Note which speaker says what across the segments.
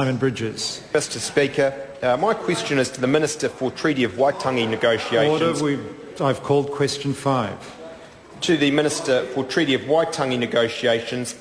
Speaker 1: Simon Bridges.
Speaker 2: Mr Speaker, my question is to the Minister for Treaty of Waitangi negotiations.
Speaker 1: Order. I've called question 5.
Speaker 2: To the Minister for Treaty of Waitangi negotiations,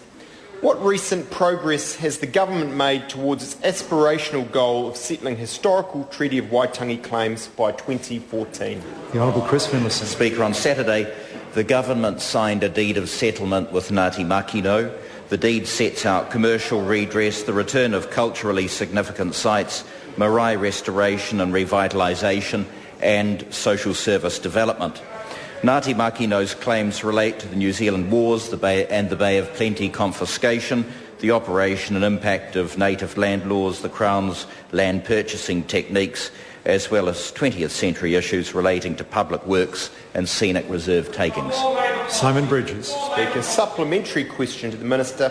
Speaker 2: what recent progress has the government made towards its aspirational goal of settling historical Treaty of Waitangi claims by 2014?
Speaker 1: The Honourable Chris Finlayson.
Speaker 3: Speaker, on Saturday, the government signed a deed of settlement with Ngāti Makino. The deed sets out commercial redress, the return of culturally significant sites, marae restoration and revitalisation, and social service development. Ngāti Makino's claims relate to the New Zealand Wars, the Bay of Plenty confiscation, the operation and impact of native land laws, the Crown's land purchasing techniques, as well as 20th century issues relating to public works and scenic reserve takings.
Speaker 1: Simon Bridges.
Speaker 2: Speaker, supplementary question to the Minister.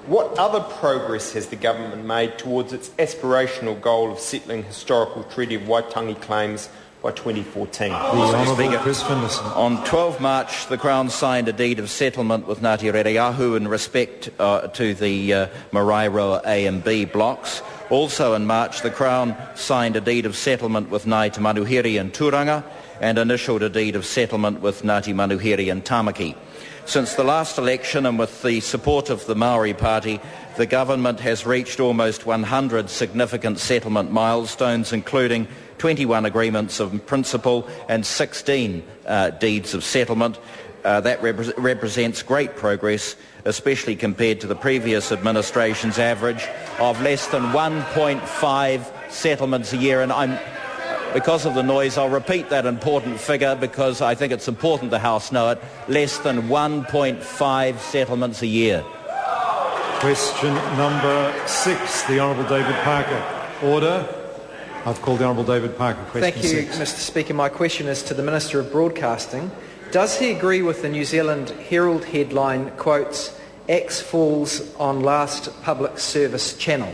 Speaker 2: What other progress has the government made towards its aspirational goal of settling historical Treaty of Waitangi claims by 2014?
Speaker 1: The Honourable Chris Finlayson.
Speaker 3: On 12 March, the Crown signed a deed of settlement with Ngāti Rereahu in respect to the Maraeroa A and B blocks. Also in March, the Crown signed a deed of settlement with Ngāti Manuhiri and Tauranga and initialled a deed of settlement with Ngāti Manuhiri and Tamaki. Since the last election and with the support of the Maori Party, the government has reached almost 100 significant settlement milestones, including 21 agreements of principle and 16 deeds of settlement. That represents great progress, especially compared to the previous administration's average of less than 1.5 settlements a year. And because of the noise, I'll repeat that important figure because I think it's important the House know it. Less than 1.5 settlements a year.
Speaker 1: Question number 6, the Honourable David Parker. Order. I've called the Honourable David Parker. Question
Speaker 4: Thank you,
Speaker 1: 6.
Speaker 4: Mr Speaker. My question is to the Minister of Broadcasting. Does he agree with the New Zealand Herald headline, quotes, "Axe falls on last public service channel"?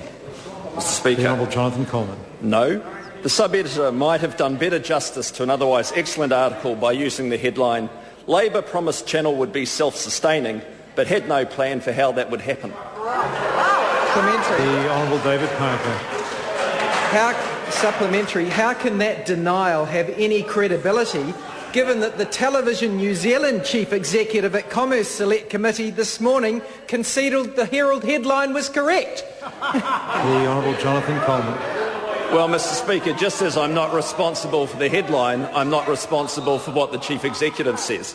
Speaker 5: Mr Speaker.
Speaker 1: The Honourable Jonathan Coleman.
Speaker 5: No. The sub-editor might have done better justice to an otherwise excellent article by using the headline, "Labor promised channel would be self-sustaining, but had no plan for how that would happen."
Speaker 1: The Honourable David Parker.
Speaker 4: How can that denial have any credibility given that the Television New Zealand Chief Executive at Commerce Select Committee this morning conceded the Herald headline was correct?
Speaker 1: The Honourable Jonathan Coleman.
Speaker 5: Well, Mr Speaker, just as I'm not responsible for the headline, I'm not responsible for what the Chief Executive says.